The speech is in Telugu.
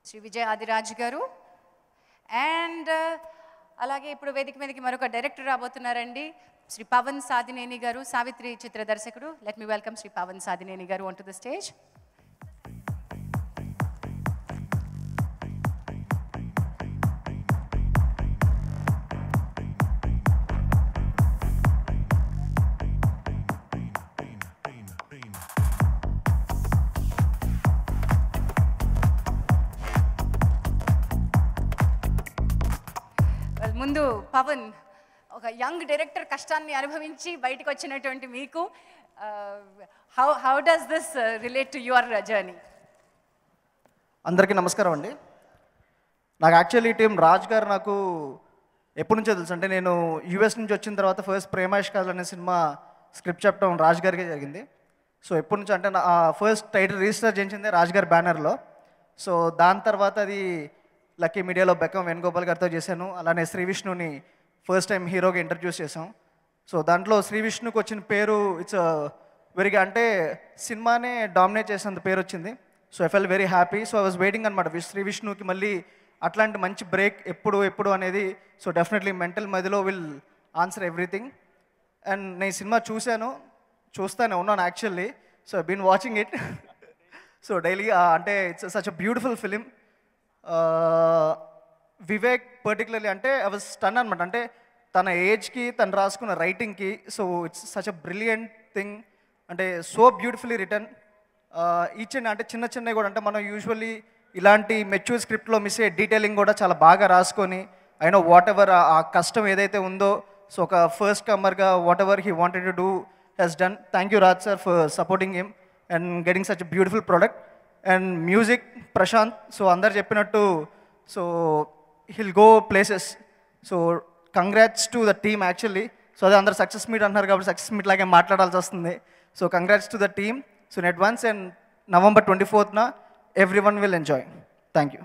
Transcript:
శ్రీ విజయ్ ఆదిరాజ్ గారు. అండ్ అలాగే ఇప్పుడు వేదిక మీదకి మరొక డైరెక్టర్ రాబోతున్నారండి, శ్రీ పవన్ సాదినేని గారు, సావిత్రి చిత్ర దర్శకుడు. Let me welcome Shri Pavan Sadineni garu on to the stage. ముందు పవన్, ఒక యంగ్ డైరెక్టర్ కష్టాన్ని అనుభవించి బయటకు వచ్చినటువంటి మీకు how does this relate to your journey? అందరికీ నమస్కారం అండి. నాకు యాక్చువల్లీ టీం రాజ్ గారు నాకు ఎప్పటి నుంచో తెలుసు. అంటే నేను యూఎస్ నుంచి వచ్చిన తర్వాత ఫస్ట్ ప్రేమాయిష్కాలు అనే సినిమా స్క్రిప్ట్ చెప్పడం రాజ్ గారికి జరిగింది. సో ఎప్పటి నుంచో అంటే ఫస్ట్ టైటిల్ రిజిస్టర్ చేయించింది రాజ్ గారి బ్యానర్లో. సో దాని తర్వాత అది లక్కీ మీడియాలో బెక్కం వేణుగోపాల్ గారితో చేశాను. అలానే శ్రీ విష్ణుని ఫస్ట్ టైం హీరోగా ఇంట్రడ్యూస్ చేసాం. సో దాంట్లో శ్రీ విష్ణుకి వచ్చిన పేరు ఇట్స్ వెరీగా, అంటే సినిమానే డామినేట్ చేసినంత పేరు వచ్చింది. So I fell very happy. So I was waiting అనమాట శ్రీ విష్ణుకి మళ్ళీ అట్లాంటి మంచి బ్రేక్ ఎప్పుడు అనేది. So definitely Mental Madhilo will answer everything. And నేను సినిమా చూస్తానే ఉన్నాను actually. So I been watching it. So daily అంటే it's such a beautiful film. Vivek particularly అంటే ఐ వాజ్ స్టన్ అనమాట. అంటే తన ఏజ్కి తను రాసుకున్న రైటింగ్కి so it's such a brilliant thing. అంటే so beautifully written. Each and అంటే చిన్నవి కూడా, అంటే మనం యూజువల్లీ ఇలాంటి మెచ్యూర్ స్క్రిప్ట్లో మిస్ అయ్యే డీటెయిలింగ్ కూడా చాలా బాగా రాసుకొని అయినా వాట్ ఎవర్ ఆ కష్టం ఏదైతే ఉందో, సో ఒక ఫస్ట్ కమర్గా whatever he wanted to do he's done. Thank you Raj sir for supporting him and getting such a beautiful product. And music Prashanth. So అందరు చెప్పినట్టు so he'll go places. So congrats to the team actually. So అదే అందరు సక్సెస్ మీట్ అంటున్నారు కాబట్టి సక్సెస్ మీట్ లాగే మాట్లాడాల్సి వస్తుంది. So congrats to the team. So in advance. And November 24th every one will enjoy. Thank you.